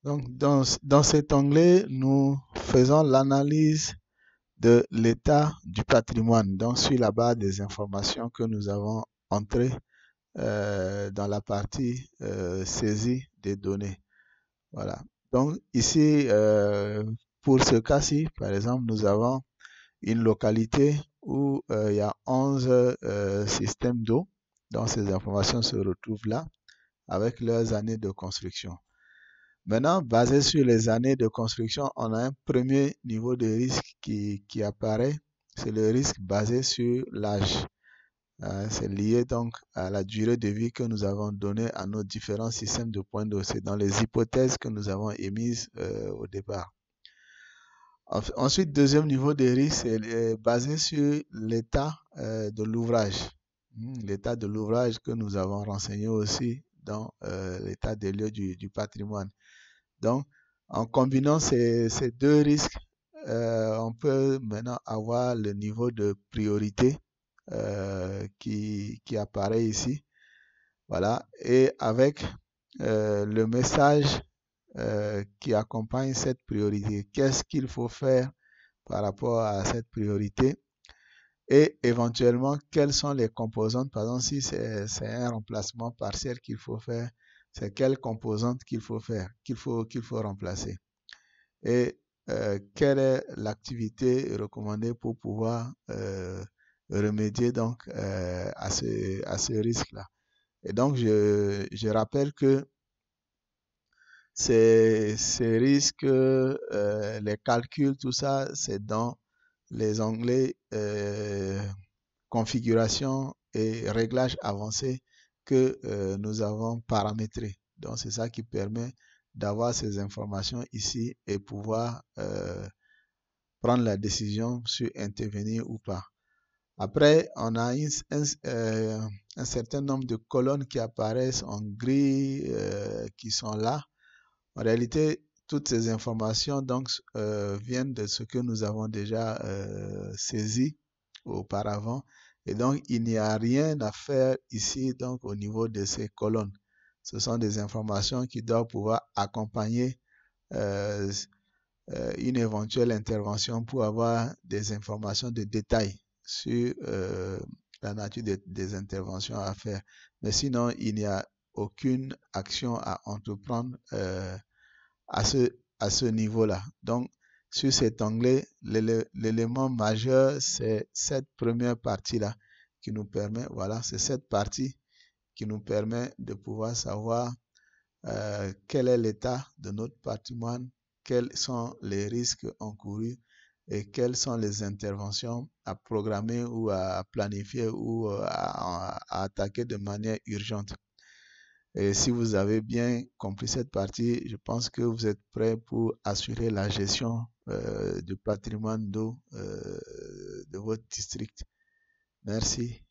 Donc, dans cet onglet, nous faisons l'analyse de l'état du patrimoine, donc sur la base des informations que nous avons entrées dans la partie saisie des données. Voilà. Donc ici, pour ce cas-ci, par exemple, nous avons une localité où il y a 11 systèmes d'eau. Donc ces informations se retrouvent là avec leurs années de construction. Maintenant, basé sur les années de construction, on a un premier niveau de risque qui apparaît. C'est le risque basé sur l'âge. C'est lié donc à la durée de vie que nous avons donnée à nos différents systèmes de points d'eau. C'est dans les hypothèses que nous avons émises au départ. Ensuite, deuxième niveau de risque, c'est basé sur l'état de l'ouvrage. L'état de l'ouvrage que nous avons renseigné aussi dans l'état des lieux du patrimoine. Donc, en combinant ces deux risques, on peut maintenant avoir le niveau de priorité qui apparaît ici. Voilà. Et avec le message qui accompagne cette priorité. Qu'est-ce qu'il faut faire par rapport à cette priorité? Et éventuellement, quelles sont les composantes? Par exemple, si c'est un remplacement partiel qu'il faut faire, c'est quelles composantes qu'il faut faire, qu'il faut remplacer. Et quelle est l'activité recommandée pour pouvoir remédier donc à ce risque-là. Et donc, je rappelle que ces risques, les calculs, tout ça, c'est dans les onglets configuration et réglages avancés que nous avons paramétrés. Donc, c'est ça qui permet d'avoir ces informations ici et pouvoir prendre la décision sur intervenir ou pas. Après, on a un certain nombre de colonnes qui apparaissent en gris qui sont là. En réalité, toutes ces informations donc viennent de ce que nous avons déjà saisi auparavant. Et donc, il n'y a rien à faire ici donc au niveau de ces colonnes. Ce sont des informations qui doivent pouvoir accompagner euh, une éventuelle intervention pour avoir des informations de détail sur la nature des interventions à faire. Mais sinon, il n'y a aucune action à entreprendre à ce niveau-là. Donc, sur cet onglet, l'élément majeur, c'est cette première partie-là qui nous permet, voilà, c'est cette partie qui nous permet de pouvoir savoir quel est l'état de notre patrimoine, quels sont les risques encourus et quelles sont les interventions à programmer ou à planifier ou à attaquer de manière urgente. Et si vous avez bien compris cette partie, je pense que vous êtes prêt pour assurer la gestion du patrimoine d'eau de votre district. Merci.